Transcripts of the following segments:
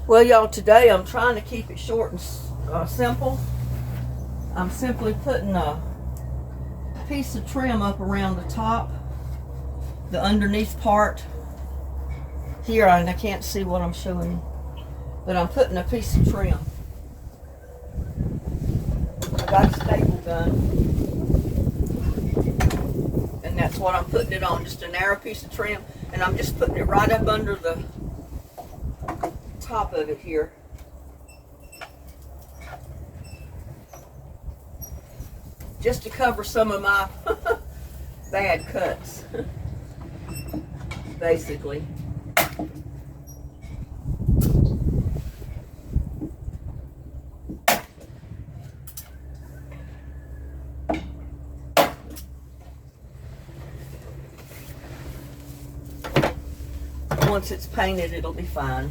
Well, y'all, today I'm trying to keep it short and simple. I'm simply putting a piece of trim up around the top, the underneath part. Here, and I can't see what I'm showing you, but I'm putting a piece of trim. I got a staple gun, and that's what I'm putting it on, just a narrow piece of trim, and I'm just putting it right up under the top of it here. Just to cover some of my bad cuts, basically. Once it's painted, it'll be fine.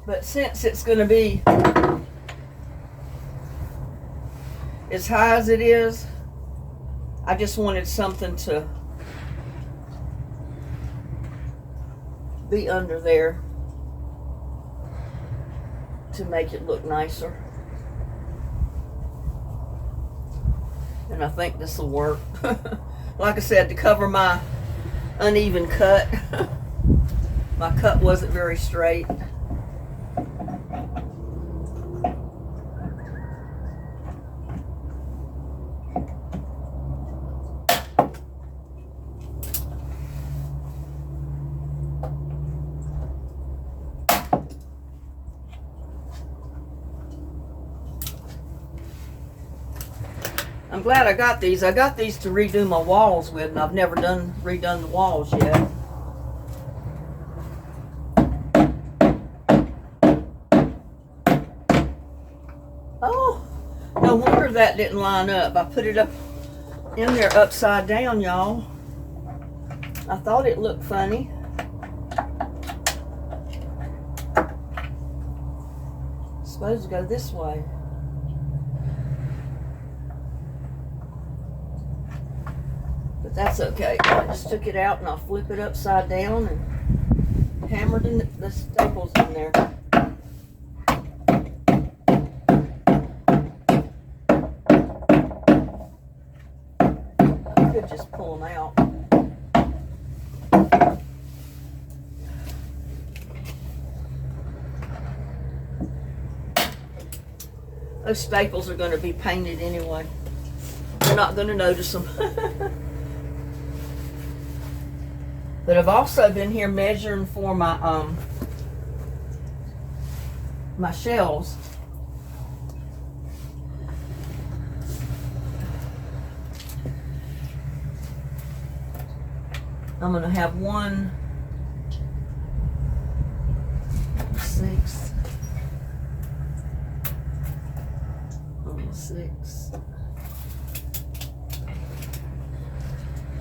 But since it's going to be as high as it is, I just wanted something to be under there to make it look nicer. And I think this will work. Like I said, to cover my uneven cut. My cut wasn't very straight. I'm glad I got these. I got these to redo my walls with, and I've never redone the walls yet. Oh, no wonder that didn't line up. I put it up in there upside down, y'all. I thought it looked funny. It's supposed to go this way. But that's okay. I just took it out and I'll flip it upside down and hammered in the staples in there. I could just pull them out. Those staples are going to be painted anyway. They're not going to notice them. But I've also been here measuring for my my shelves. I'm going to have 1/6, 1/6.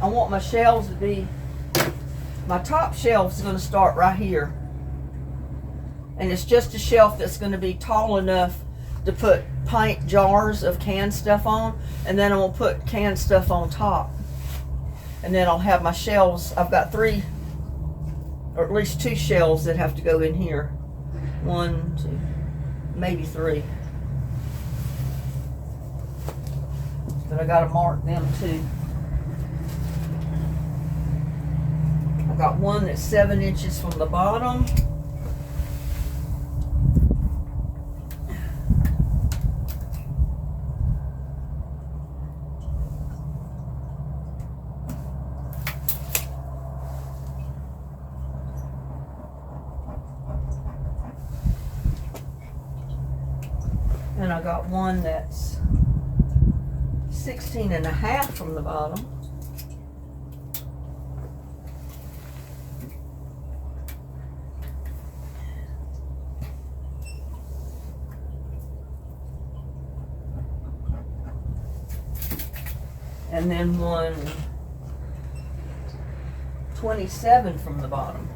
I want my shelves to be, my top shelf is going to start right here. And it's just a shelf that's going to be tall enough to put pint jars of canned stuff on. And then I'm going to put canned stuff on top. And then I'll have my shelves. I've got 3, or at least 2 shelves that have to go in here. 1, 2, maybe 3. But I got to mark them too. I got one that's 7 inches from the bottom. And I got one that's 16.5 from the bottom. And then one 27 from the bottom.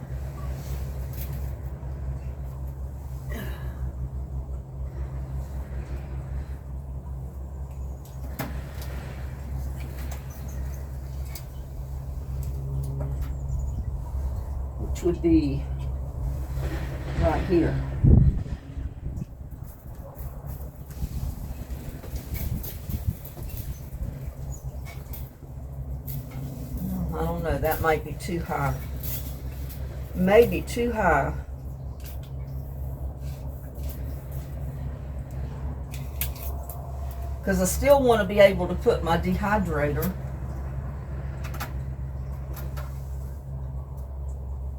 which would be right here. I don't know, that might be too high. Maybe too high. Because I still want to be able to put my dehydrator.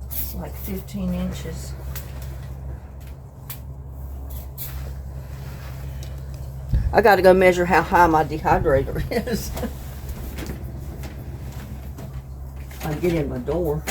It's like 15 inches. I got to go measure how high my dehydrator is. I get in my door.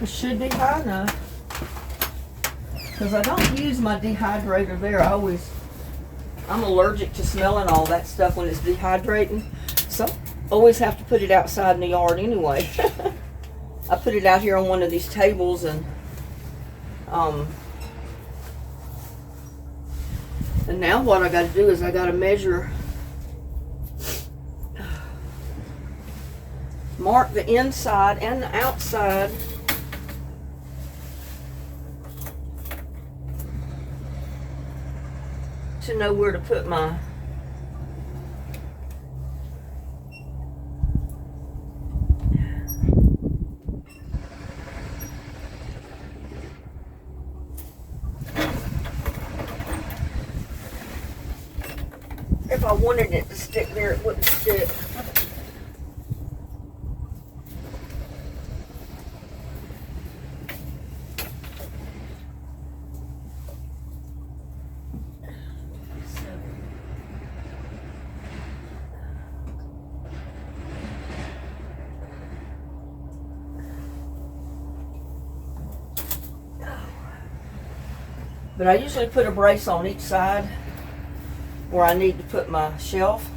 It should be high enough. Because I don't use my dehydrator there. I'm allergic to smelling all that stuff when it's dehydrating. So I always have to put it outside in the yard anyway. I put it out here on one of these tables, and now what I got to do is I got to measure, mark the inside and the outside. To know where to put my if I wanted it to stick there, it wouldn't stick. But I usually put a brace on each side where I need to put my shelf.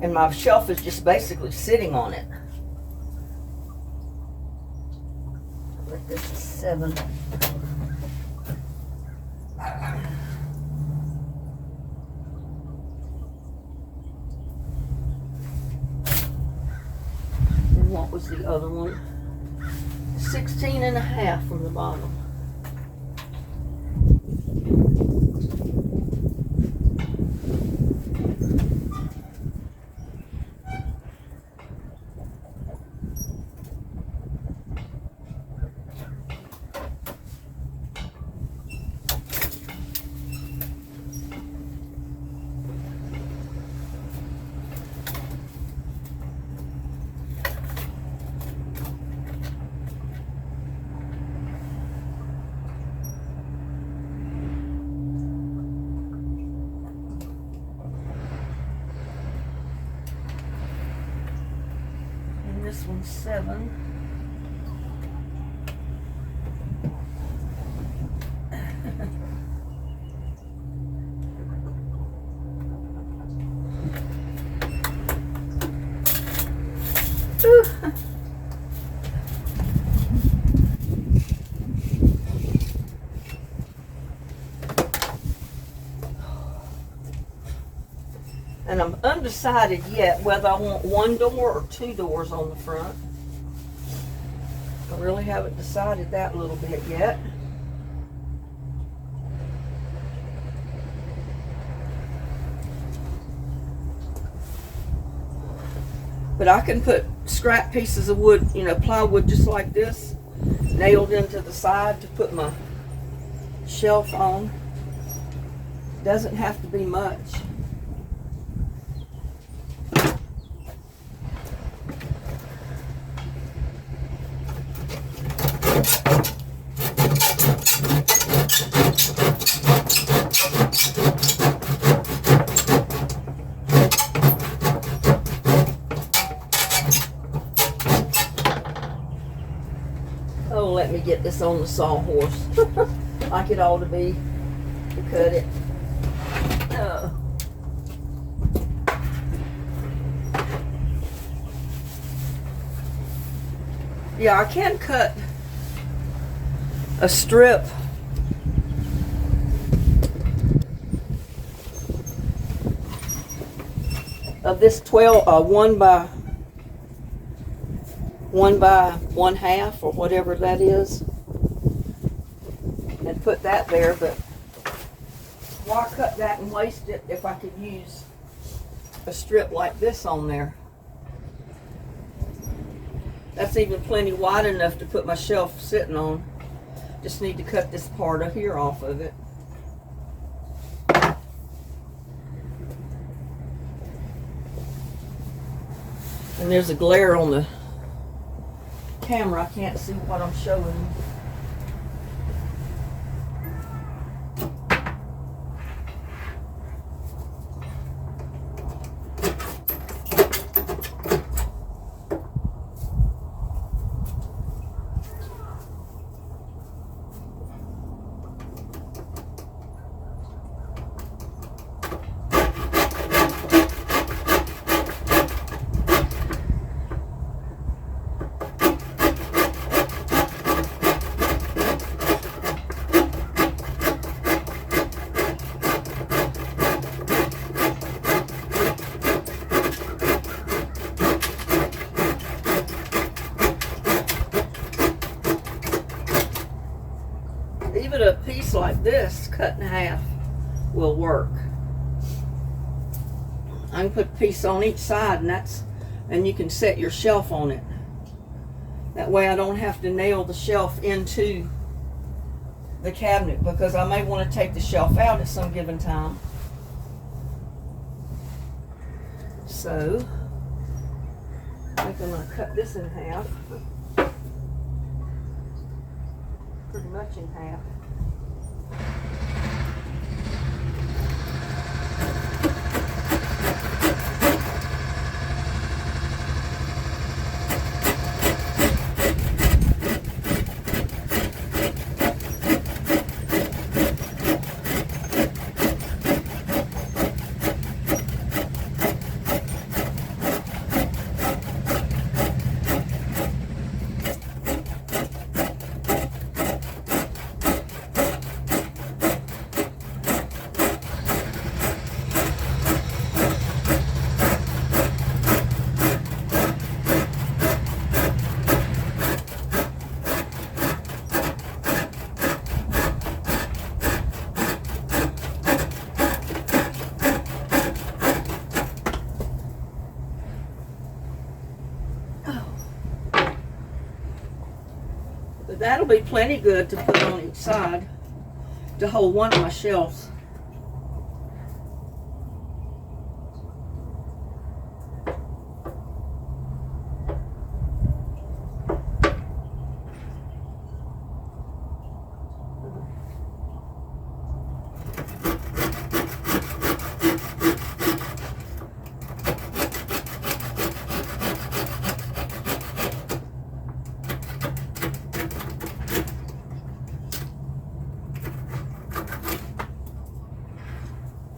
And my shelf is just basically sitting on it. Like this is 7. And what was the other one? 16.5 from the bottom. This one's 7. And I'm undecided yet whether I want 1 door or 2 doors on the front. I really haven't decided that little bit yet. But I can put scrap pieces of wood, plywood just like this, nailed into the side to put my shelf on. Doesn't have to be much. Oh, let me get this on the sawhorse. like it ought to be to cut it. Yeah, I can cut a strip of this 1 by 1/2 or whatever that is, and put that there, but why cut that and waste it if I could use a strip like this on there? That's even plenty wide enough to put my shelf sitting on. Just need to cut this part of here off of it. And there's a glare on the camera. I can't see what I'm showing you. Even a piece like this cut in half will work. I can put a piece on each side, and you can set your shelf on it. That way I don't have to nail the shelf into the cabinet, because I may want to take the shelf out at some given time. So I think I'm going to cut this in half. Pretty much in half. But that'll be plenty good to put on each side to hold one of my shelves.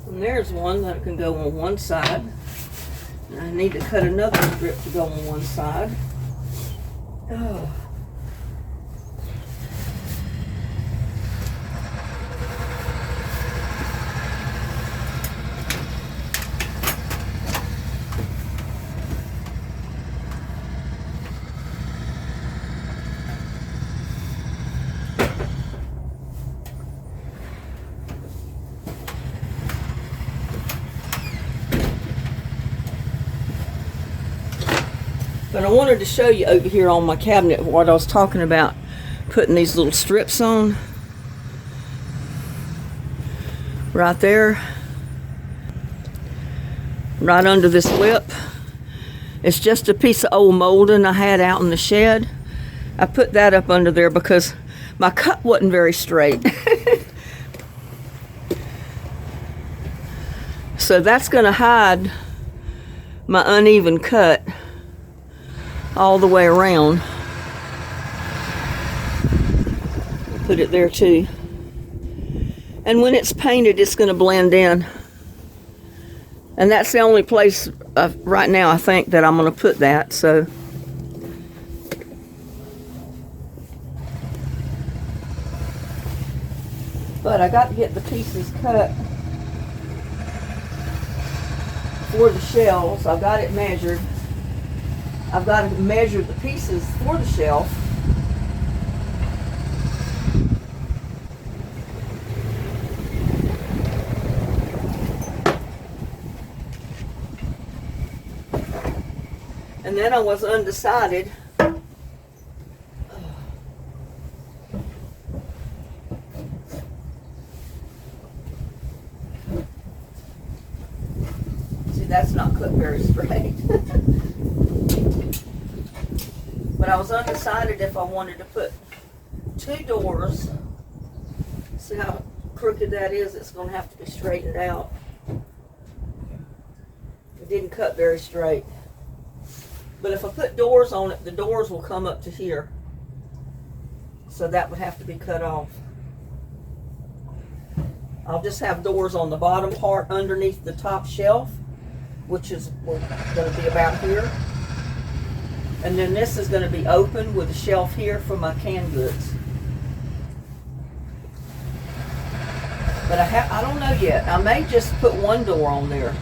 And there's one that can go on one side. And I need to cut another strip to go on one side. Oh. But I wanted to show you over here on my cabinet what I was talking about, putting these little strips on. Right there. Right under this lip. It's just a piece of old molding I had out in the shed. I put that up under there because my cut wasn't very straight. So that's going to hide my uneven cut all the way around. Put it there too. And when it's painted, it's going to blend in. And that's the only place right now I think that I'm going to put that. So but I got to get the pieces cut for the shelves. I've got it measured. I've got to measure the pieces for the shelf. And then I was undecided. See, that's not cut very straight. But I was undecided if I wanted to put 2 doors. See how crooked that is? It's going to have to be straightened out. It didn't cut very straight. But if I put doors on it, the doors will come up to here. So that would have to be cut off. I'll just have doors on the bottom part underneath the top shelf, which is going to be about here. And then this is going to be open with a shelf here for my canned goods. But I don't know yet. I may just put 1 door on there.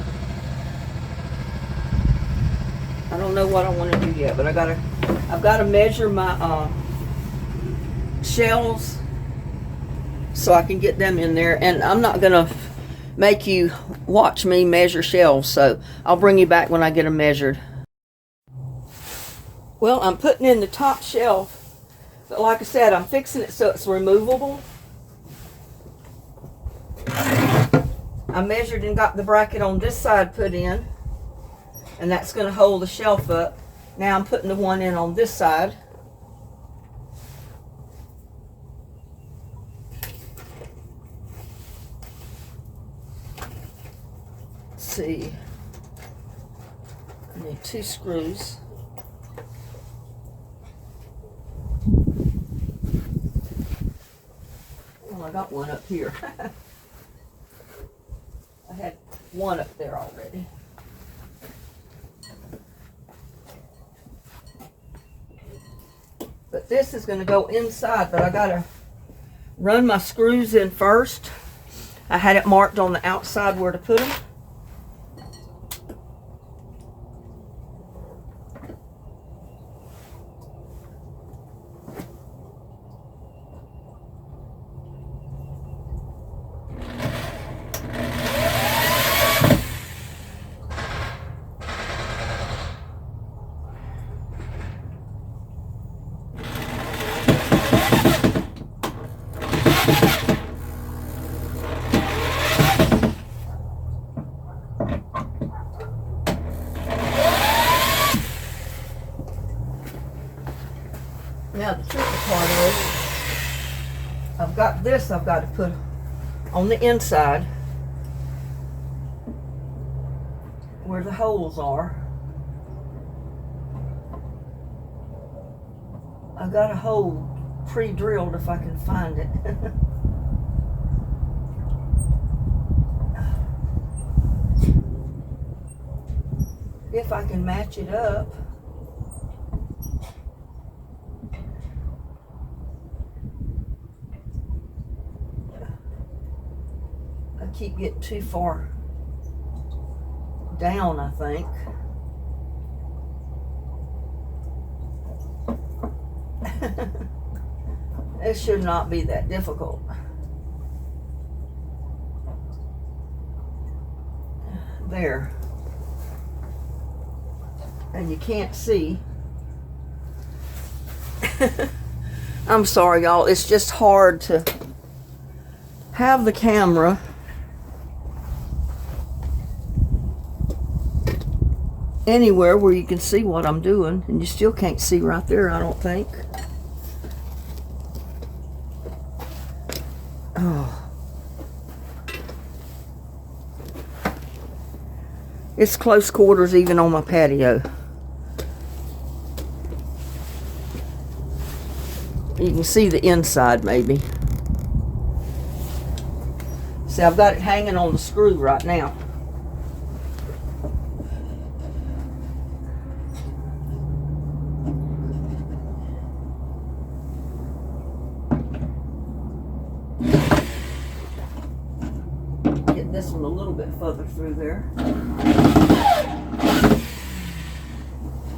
I don't know what I want to do yet, but I've got to measure my shelves so I can get them in there. And I'm not going to make you watch me measure shelves, so I'll bring you back when I get them measured. Well, I'm putting in the top shelf, but like I said, I'm fixing it so it's removable. I measured and got the bracket on this side put in, and that's going to hold the shelf up. Now I'm putting the one in on this side. Let's see, I need 2 screws. Well, I got one up here. I had one up there already. But this is going to go inside, but I got to run my screws in first. I had it marked on the outside where to put them. Now the tricky part is, I've got this I've got to put on the inside where the holes are. I've got a hole pre-drilled if I can find it. If I can match it up. Keep getting too far down, I think. It should not be that difficult. There. And you can't see. I'm sorry, y'all. It's just hard to have the camera anywhere where you can see what I'm doing, and you still can't see right there, I don't think. Oh. It's close quarters even on my patio. You can see the inside maybe. See, I've got it hanging on the screw right now. Get this one a little bit further through there.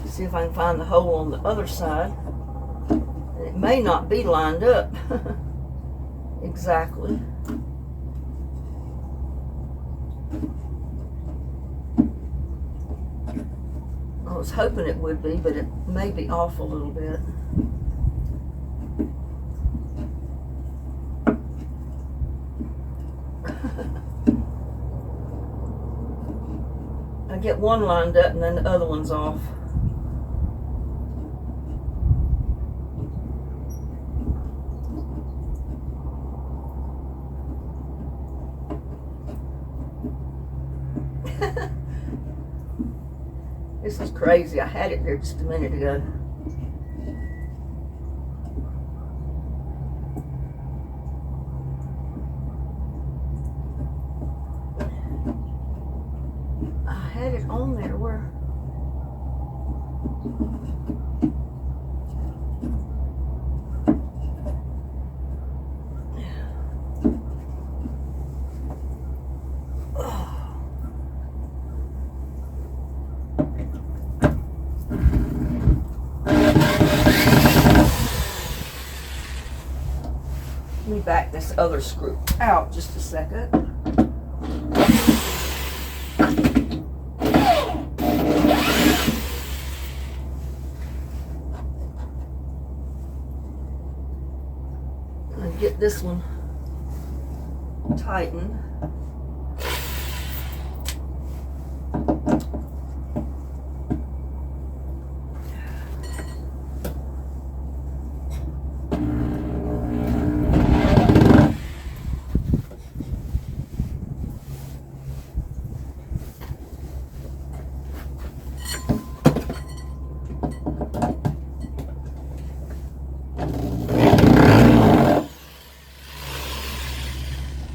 See if I can find the hole on the other side. It may not be lined up exactly. I was hoping it would be, but it may be off a little bit. I get one lined up and then the other one's off. This is crazy. I had it there just a minute ago. I had it on there where... Let me back this other screw out just a second. And get this one tightened.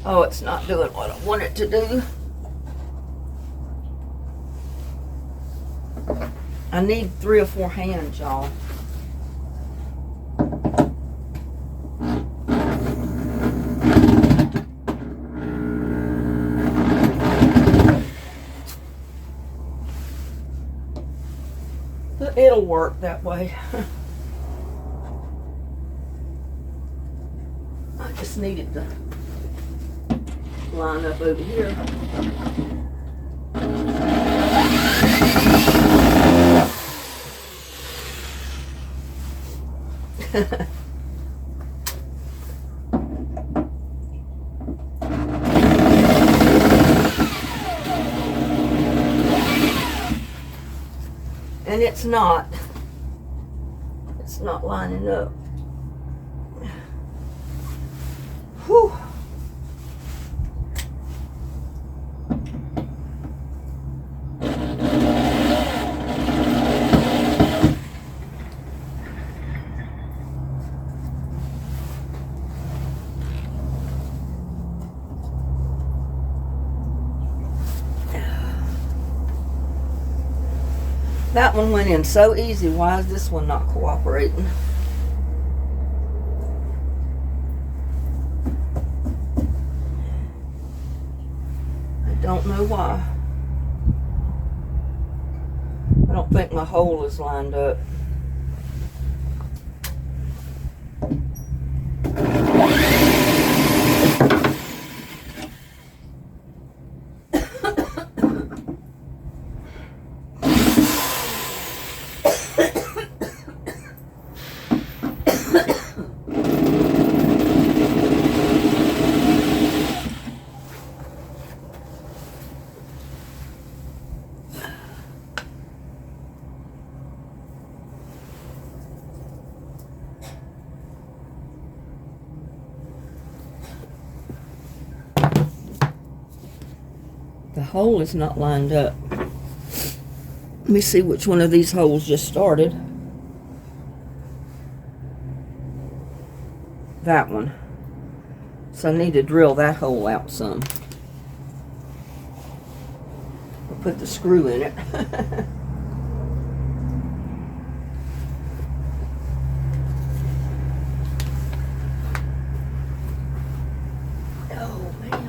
Oh, it's not doing what I want it to do. I need 3 or 4 hands, y'all. But it'll work that way. I just needed to line up over here. And it's not lining up. Whew. That one went in so easy. Why is this one not cooperating? I don't know why. I don't think my hole is lined up. The hole is not lined up. Let me see which one of these holes just started. That one. So I need to drill that hole out some. put the screw in it. Oh man.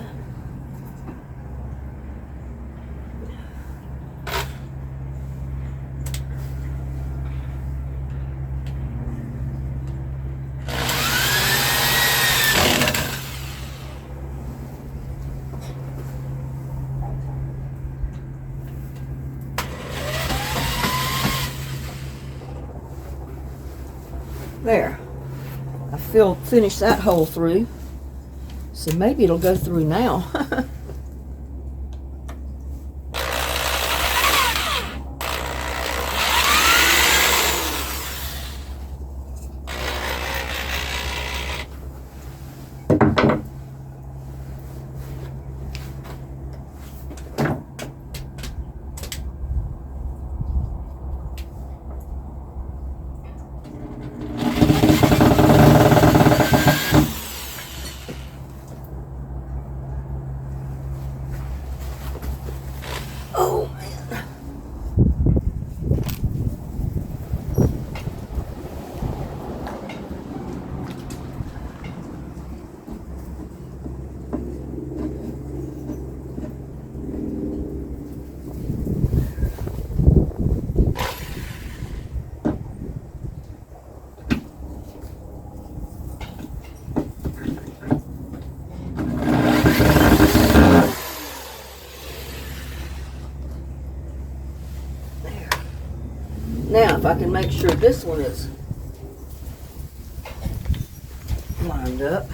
There. I finished that hole through. So maybe it'll go through now. Oh man. Now, if I can make sure this one is lined up.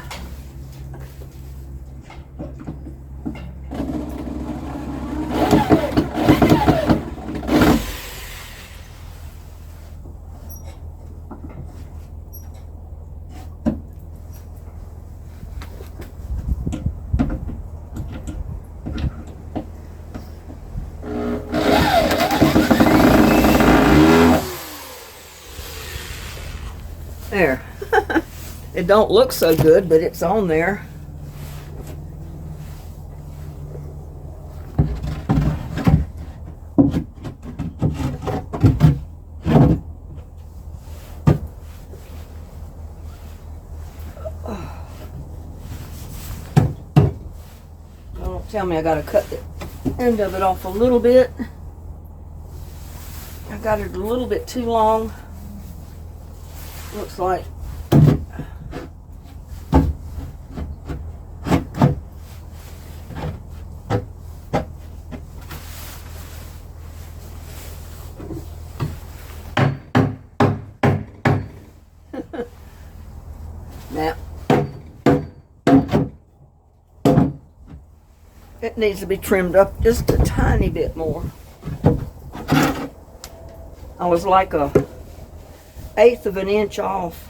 There. It don't look so good, but it's on there. Don't tell me I gotta cut the end of it off a little bit. I got it a little bit too long. Looks like. Now, it needs to be trimmed up just a tiny bit more. I was like a 1/8 of an inch off.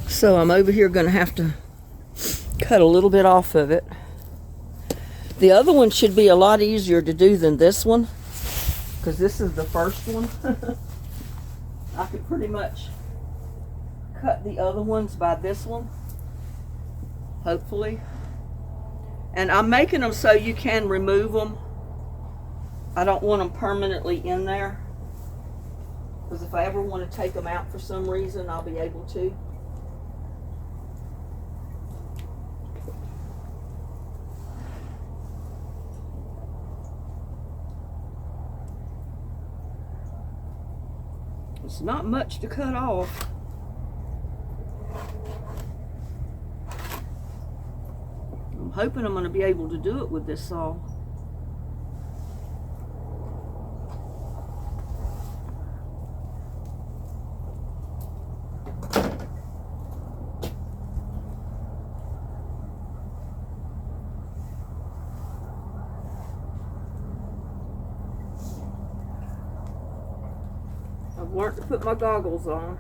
So I'm over here going to have to cut a little bit off of it. The other one should be a lot easier to do than this one, because this is the first one. I could pretty much cut the other ones by this one, hopefully. And I'm making them so you can remove them. I don't want them permanently in there, because if I ever want to take them out for some reason, I'll be able to. It's not much to cut off. I'm hoping I'm going to be able to do it with this saw. I've learned to put my goggles on.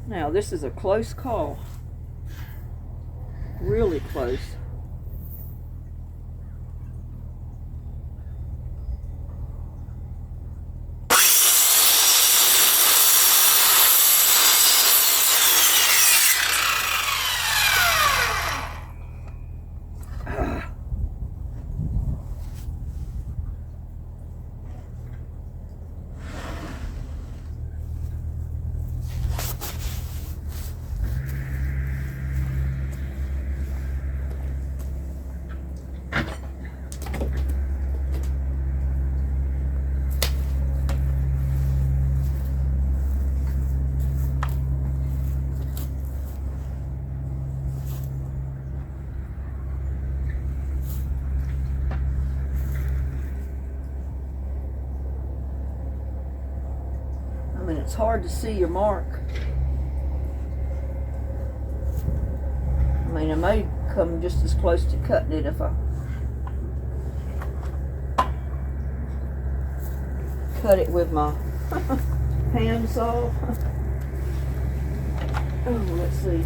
Now this is a close call. Really close. I mean, it's hard to see your mark. I mean, I may come just as close to cutting it if I cut it with my hand saw. Oh, let's see.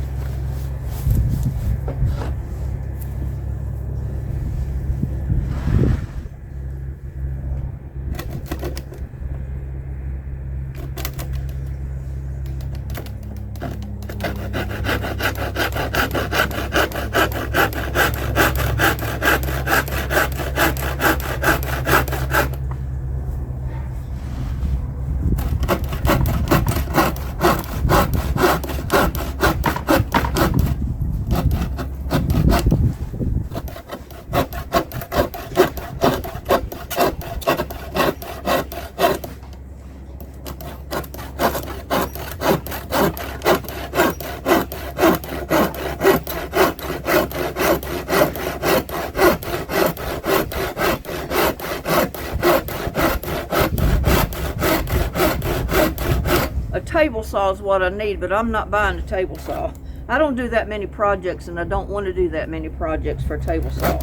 Table saw is what I need, but I'm not buying a table saw. I don't do that many projects, and I don't want to do that many projects for a table saw.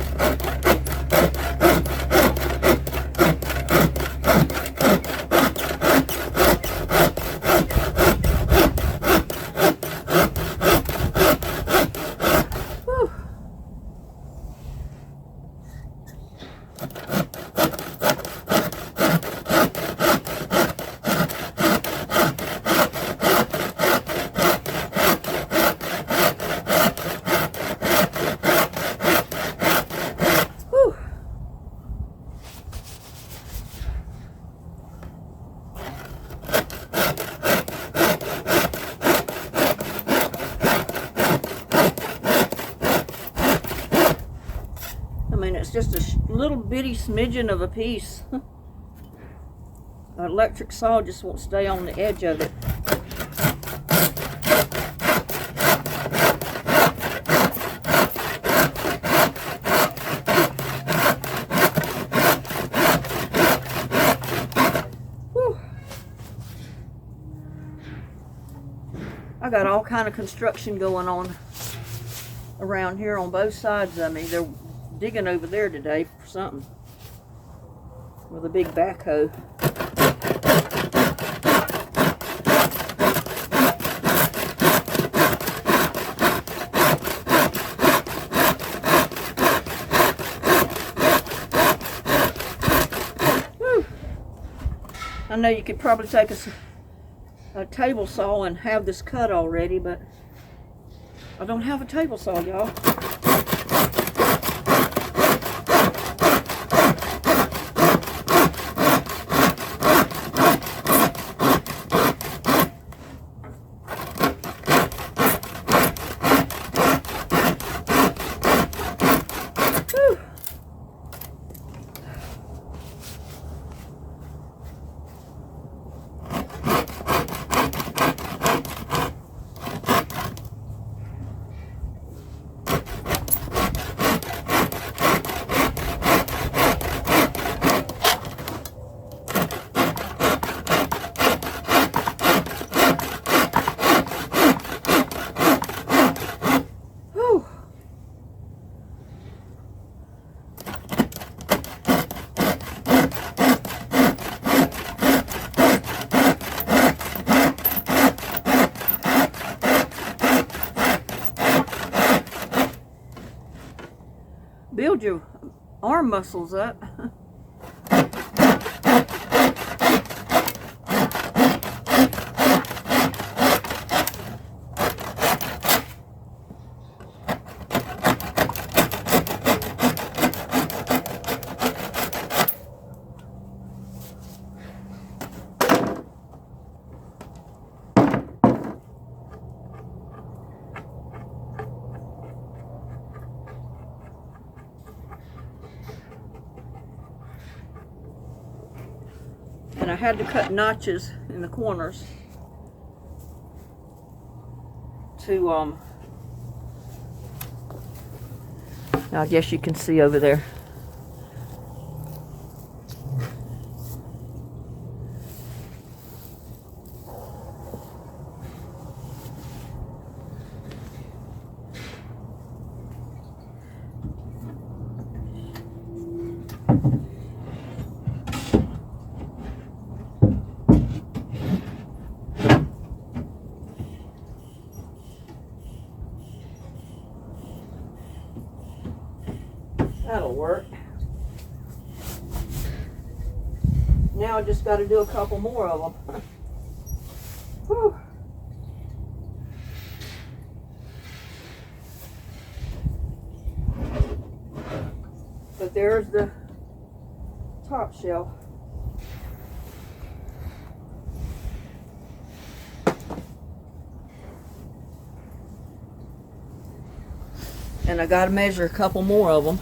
Whew. It's just a little bitty smidgen of a piece. An electric saw just won't stay on the edge of it. Whew. I got all kind of construction going on around here on both sides of me. They're digging over there today for something with a big backhoe. Whew. I know you could probably take a table saw and have this cut already, but I don't have a table saw, y'all. build your arm muscles up. And I had to cut notches in the corners to I guess you can see over there. That'll work. Now I just got to do a couple more of them. Whew. But there's the top shelf. And I got to measure a couple more of them.